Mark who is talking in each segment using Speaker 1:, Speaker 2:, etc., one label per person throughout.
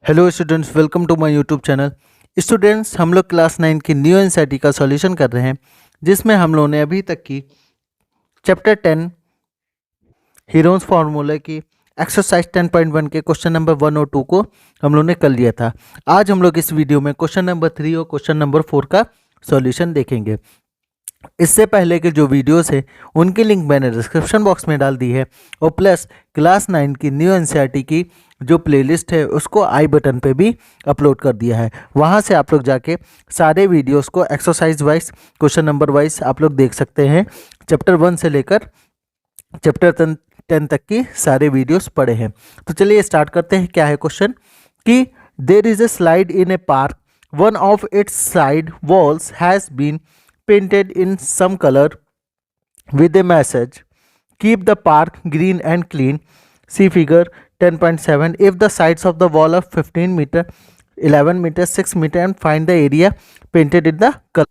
Speaker 1: Hello students, welcome to my YouTube channel. Students, हम लोग class 9 की न्यू एनसीईआरटी का सॉल्यूशन कर रहे हैं, जिसमें हम लोगों ने अभी तक की चैप्टर 10 हीरोज फार्मूला की एक्सरसाइज 10.1 के क्वेश्चन नंबर 1 और 2 को हम लोगों ने कर लिया था। आज हम लोग इस वीडियो में क्वेश्चन नंबर 3 और क्वेश्चन नंबर 4 का सॉल्यूशन देखेंगे। इससे पहले के जो वीडियोस है उनकी लिंक मैंने डिस्क्रिप्शन बॉक्स में डाल दी है, और प्लस क्लास 9 की न्यू एनसीईआरटी की जो प्लेलिस्ट है उसको आई बटन पे भी अपलोड कर दिया है। वहाँ से आप लोग जाके सारे वीडियोस को exercise wise, question number wise आप लोग देख सकते हैं। चैप्टर 1 से लेकर चैप्टर 10 तक की सारे वीडियोस पढ़े हैं। तो चलिए स्टार्ट करते हैं। क्या है क्वेश्चन कि there is a slide in a park, one of its side walls has been painted in some color with a message, keep the park green and clean. See figure 10.7. If the sides of the wall are 15 meter, 11 meter, 6 meter and find the area painted in the color.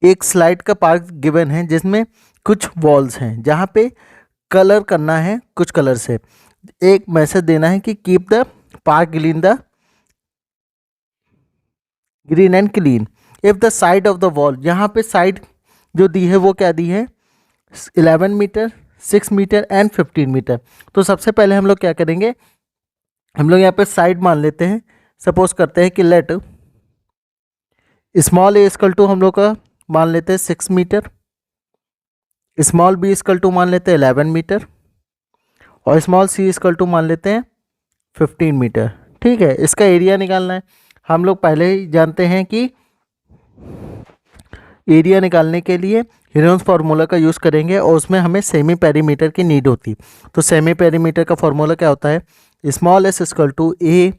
Speaker 1: एक slide का park given है जिसमें कुछ walls हैं जहाँ पे colour करना है कुछ कलर से। एक मैसेज देना है कि keep the park green and clean. If the side of the wall, यहाँ पे साइड जो दी है वो क्या दी है 11 मीटर, 6 मीटर एंड 15 मीटर। तो सबसे पहले हम लोग क्या करेंगे, हम लोग यहाँ पे साइड मान लेते हैं। सपोज करते हैं कि let small a equal to हम लोग का मान लेते हैं 6 metre, small b equal to मान लेते हैं 11 मीटर, और स्मॉल सी इक्वल टू मान लेते हैं 15 मीटर। ठीक है, इसका एरिया निकालना है। हम लोग पहले ही जानते हैं कि एरिया निकालने के लिए हीरोज फार्मूला का यूज़ करेंगे, और उसमें हमें सेमी पेरीमीटर की नीड होती। तो सेमी पेरीमीटर का फार्मूला क्या होता है, small s equal to a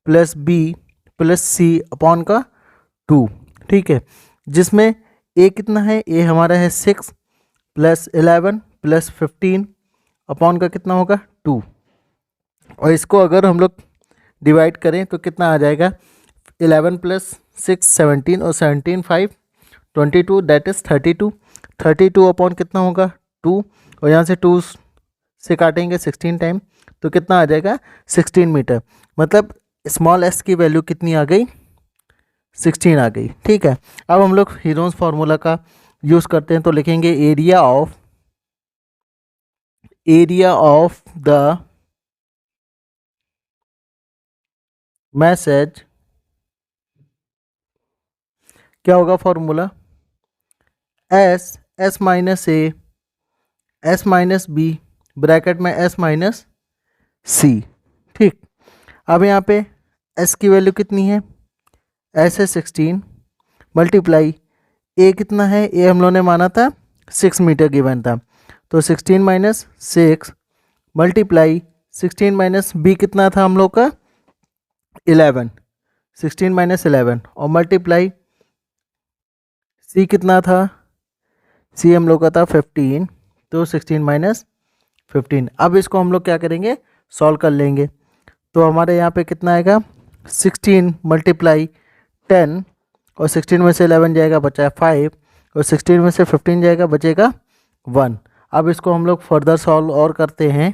Speaker 1: plus b plus c upon का 2। ठीक है, जिसमें ए कितना है, ए हमारा है 6 प्लस 11 प्लस 15 अपॉन का कितना होगा 2। और इसको अगर हम लोग डिवाइड करें तो कितना आ जाएगा, 11 प्लस 6 17 और 17 5 22, दैट इज़ 32। 32 अपॉन कितना होगा 2, और यहाँ से 2 से काटेंगे 16 टाइम, तो कितना आ जाएगा 16 मीटर। मतलब स्मॉल एस की वैल्यू कितनी आ गई, 16 आ गई। ठीक है, अब हम लोग हीरोज फार्मूला का यूज़ करते हैं। तो लिखेंगे एरिया ऑफ द मैसेज, क्या होगा formula, s minus a s minus b bracket में एस माइनस सी। ठीक, अब यहाँ पे एस की वैल्यू कितनी है, एस है 16 मल्टीप्लाई ए कितना है, ए हम लोगों ने माना था 6 मीटर गिवन था, तो 16 माइनस 6 मल्टीप्लाई 16 माइनस बी कितना था हम लोग का 11, 16 माइनस 11 और मल्टीप्लाई सी कितना था, सी हम लोग का था 15, तो 16 माइनस 15। अब इसको हम लोग क्या करेंगे, सॉल्व कर लेंगे। तो हमारे यहाँ पे कितना आएगा 16 मल्टीप्लाई 10, और 16 में से 11 जाएगा बचा 5, और 16 में से 15 जाएगा बचेगा 1। अब इसको हम लोग फर्दर सॉल्व और करते हैं।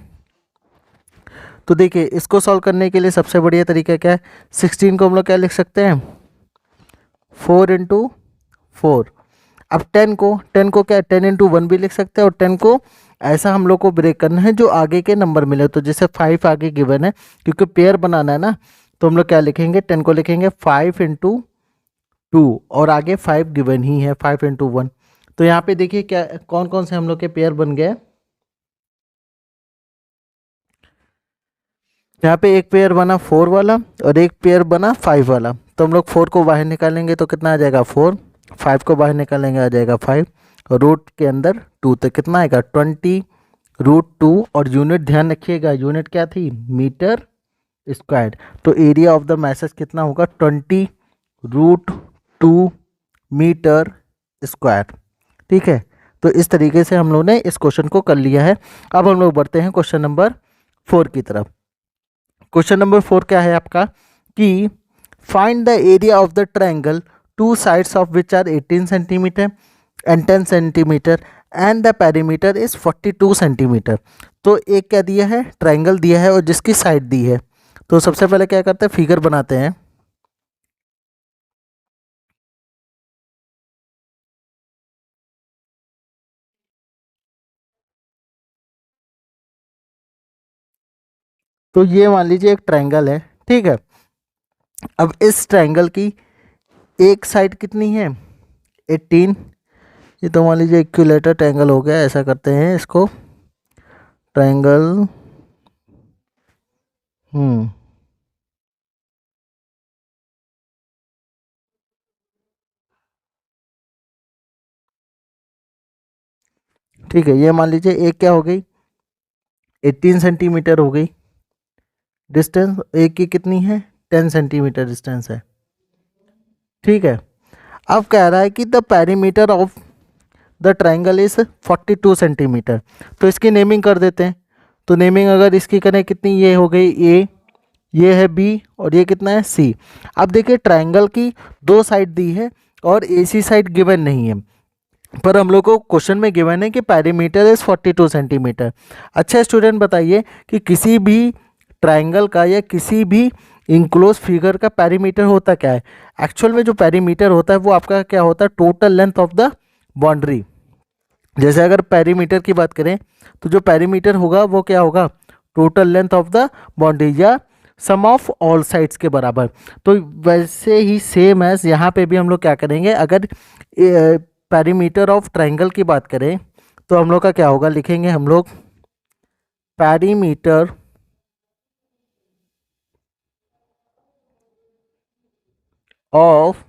Speaker 1: तो देखिए, इसको सॉल्व करने के लिए सबसे बढ़िया तरीका क्या है, 16 को हम लोग क्या लिख सकते हैं 4 इंटू 4। अब 10 को क्या 10 इंटू 1 भी लिख सकते हैं, और 10 को ऐसा हम लोग को ब्रेक करना है जो आगे के नंबर मिले। तो जैसे 5 आगे गिवन है, क्योंकि पेयर बनाना है ना, तो हम लोग क्या लिखेंगे 10 को लिखेंगे 5 इंटू 2, और आगे 5 गिवन ही है 5 इंटू 1। तो यहाँ पे देखिए क्या कौन कौन से हम लोग के पेयर बन गए। यहाँ पे एक पेयर बना 4 वाला और एक पेयर बना 5 वाला। तो हम लोग 4 को बाहर निकालेंगे तो कितना आ जाएगा 4, 5 को बाहर निकालेंगे आ जाएगा 5, और रूट के अंदर 2, तो कितना आएगा 20√2। और यूनिट ध्यान रखिएगा, यूनिट क्या थी मीटर स्क्वायर। तो एरिया ऑफ द मैसेज कितना होगा 20√2 मीटर स्क्वायर। ठीक है, तो इस तरीके से हम लोग ने इस क्वेश्चन को कर लिया है। अब हम लोग बढ़ते हैं क्वेश्चन नंबर 4 की तरफ। क्वेश्चन नंबर 4 क्या है आपका कि find the area of the triangle, two sides of which are 18 centimetre and 10 centimetre and the perimeter is 42 centimetre. तो एक क्या दिया है ट्रायंगल दिया है और जिसकी साइड दी है, तो सबसे पहले क्या करते हैं, फिगर बनाते हैं। तो ये मान लीजिए एक ट्रायंगल है, ठीक है। अब इस ट्रायंगल की एक साइड कितनी है, 18। ये तो मान लीजिए इक्विलेटर ट्रायंगल हो गया। ऐसा करते हैं इसको, ट्रायंगल ठीक है। ये मान लीजिए एक क्या हो गई, 18 सेंटीमीटर हो गई डिस्टेंस। एक की कितनी है, 10 सेंटीमीटर डिस्टेंस है, ठीक है। अब कह रहा है कि the perimeter of the triangle is 42 centimetre. तो इसकी नेमिंग कर देते हैं। तो नेमिंग अगर इसकी करें कितनी, ये हो गई ए, ये है बी, और ये कितना है सी। अब देखिए ट्रायंगल की दो साइड दी है और ए सी साइड गिवन नहीं है, पर हम लोग को क्वेश्चन में गिवन है कि पेरीमीटर इज 42 सेंटीमीटर। अच्छा स्टूडेंट बताइए कि किसी भी ट्रायंगल का या किसी भी इंक्लोज फिगर का पेरीमीटर होता क्या है। एक्चुअल में जो पेरीमीटर होता है वो आपका क्या होता है, total length of the boundary. जैसे अगर पेरीमीटर की बात करें तो जो पेरीमीटर होगा वो क्या होगा, total length of the boundary या सम ऑफ ऑल साइड्स के बराबर। तो वैसे ही सेम एज यहाँ पे भी हम लोग क्या करेंगे, अगर पेरीमीटर ऑफ ट्रायंगल की बात करें तो हम लोग का क्या होगा, लिखेंगे हम लोग perimeter of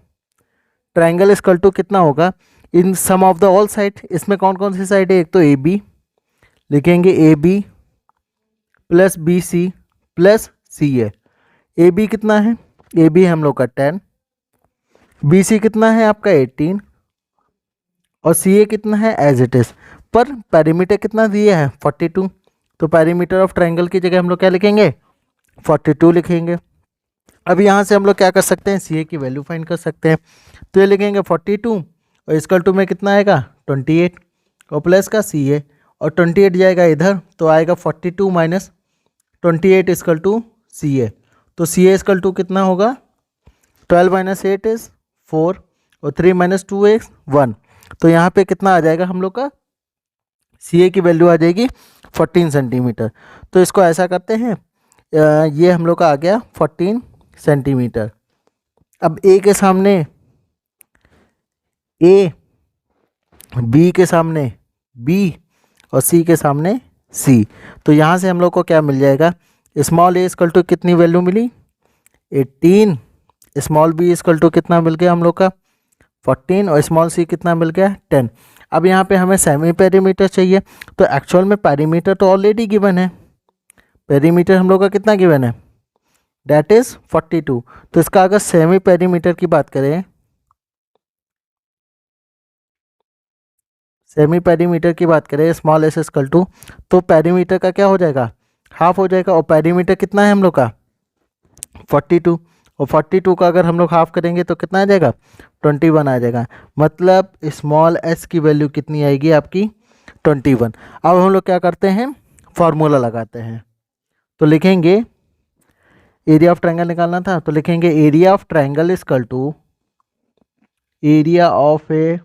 Speaker 1: triangle equal to कितना होगा, in sum of the all side. इसमें कौन कौन सी साइड है, एक तो ए बी, लिखेंगे A B plus B C plus C A. A B कितना है, ए बी हम लोग का 10, बी सी कितना है आपका 18, और सी ए कितना है एज इट इज। पर पेरीमीटर कितना दिया है 42। तो पेरीमीटर ऑफ ट्रायंगल की जगह हम लोग क्या लिखेंगे, 42 लिखेंगे। अब यहाँ से हम लोग क्या कर सकते हैं, सी ए की वैल्यू फाइंड कर सकते हैं। तो ये लिखेंगे 42 और इसकल टू में कितना आएगा 28, और प्लस का सी ए, और 28 जाएगा इधर तो आएगा 42 माइनस 28 इसकल टू सी ए। तो सी ए इसकल टू कितना होगा, 12 माइनस 8 इज 4, और 3 माइनस 2 इज 1। तो यहाँ पे कितना आ जाएगा हम लोग का, सी ए की वैल्यू आ जाएगी 14 सेंटीमीटर। तो इसको ऐसा करते हैं, ये हम लोग का आ गया 14 सेंटीमीटर। अब ए के सामने ए, बी के सामने बी, और सी के सामने सी। तो यहाँ से हम लोग को क्या मिल जाएगा, स्मॉल ए इक्वल टू कितनी वैल्यू मिली 18, स्मॉल बी इक्वल टू कितना मिल गया हम लोग का 14, और स्मॉल सी कितना मिल गया 10। अब यहाँ पे हमें सेमी पेरीमीटर चाहिए। तो एक्चुअल में पेरीमीटर तो ऑलरेडी गिवन है, पेरीमीटर हम लोग का कितना गिवन है, डेट इज 42। तो इसका अगर सेमी पेरीमीटर की बात करें, सेमी पेरीमीटर की बात करें स्मॉल एस इक्वल टू, तो पेरीमीटर का क्या हो जाएगा, हाफ हो जाएगा। और पेरीमीटर कितना है हम लोग का 42, और 42 का अगर हम लोग हाफ करेंगे तो कितना आ जाएगा 21 आ जाएगा। मतलब स्मॉल एस की वैल्यू कितनी आएगी आपकी 21। अब हम लोग क्या करते हैं, फॉर्मूला लगाते हैं। तो लिखेंगे एरिया ऑफ ट्रायंगल निकालना था, तो लिखेंगे area of triangle equal to area of a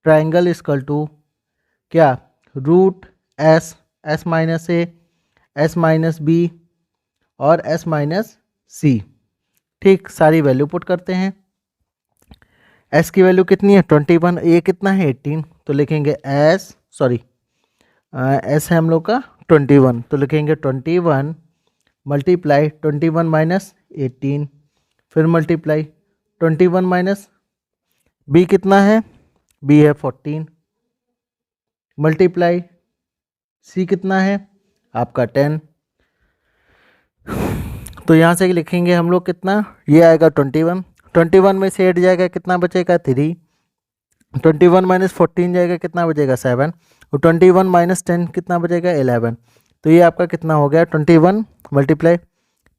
Speaker 1: triangle equal to क्या, root s, s minus a, s minus b और एस माइनस सी। ठीक, सारी वैल्यू पुट करते हैं। एस की वैल्यू कितनी है 21, ए कितना है 18, तो लिखेंगे एस, सॉरी एस है हम लोग का 21, तो लिखेंगे 21 मल्टीप्लाई 21 माइनस 18, फिर मल्टीप्लाई 21 माइनस बी कितना है, बी है 14, मल्टीप्लाई सी कितना है आपका 10। तो यहाँ से लिखेंगे हम लोग कितना, ये आएगा 21, 21 में से 8 जाएगा कितना बचेगा 3, 21 माइनस 14 जाएगा कितना बचेगा 7, और 21 माइनस 10 कितना बचेगा 11। तो ये आपका कितना हो गया 21 मल्टीप्लाई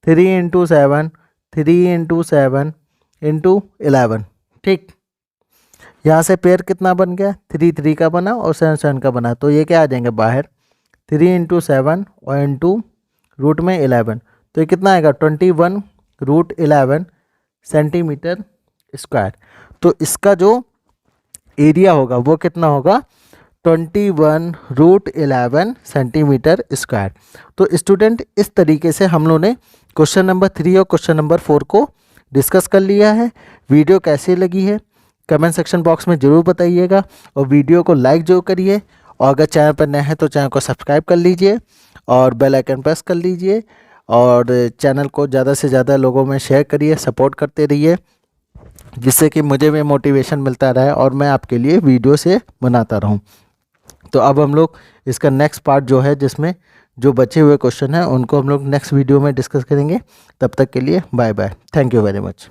Speaker 1: 3 इंटू 7, 3 इंटू 7 इंटू 11। ठीक, यहाँ से पेयर कितना बन गया 3 3 का बना और 7 7 का बना, तो ये क्या आ जाएंगे बाहर 3 इंटू 7 और इंटू रूट में 11, तो ये कितना आएगा 21√11 सेंटीमीटर स्क्वायर। तो इसका जो एरिया होगा वो कितना होगा 21√11 सेंटीमीटर स्क्वायर। तो स्टूडेंट इस तरीके से हम लोगों ने क्वेश्चन नंबर 3 और क्वेश्चन नंबर 4 को डिस्कस कर लिया है। वीडियो कैसी लगी है कमेंट सेक्शन बॉक्स में ज़रूर बताइएगा और वीडियो को लाइक जरूर करिए, और अगर चैनल पर नए हैं तो चैनल को सब्सक्राइब कर लीजिए और बेल आइकन प्रेस कर लीजिए, और चैनल को ज़्यादा से ज़्यादा लोगों में शेयर करिए, सपोर्ट करते रहिए, जिससे कि मुझे भी मोटिवेशन मिलता रहे और मैं आपके लिए वीडियो से बनाता रहूं। तो अब हम लोग इसका नेक्स्ट पार्ट जो है, जिसमें जो बचे हुए क्वेश्चन हैं उनको हम लोग नेक्स्ट वीडियो में डिस्कस करेंगे। तब तक के लिए bye bye, thank you very much.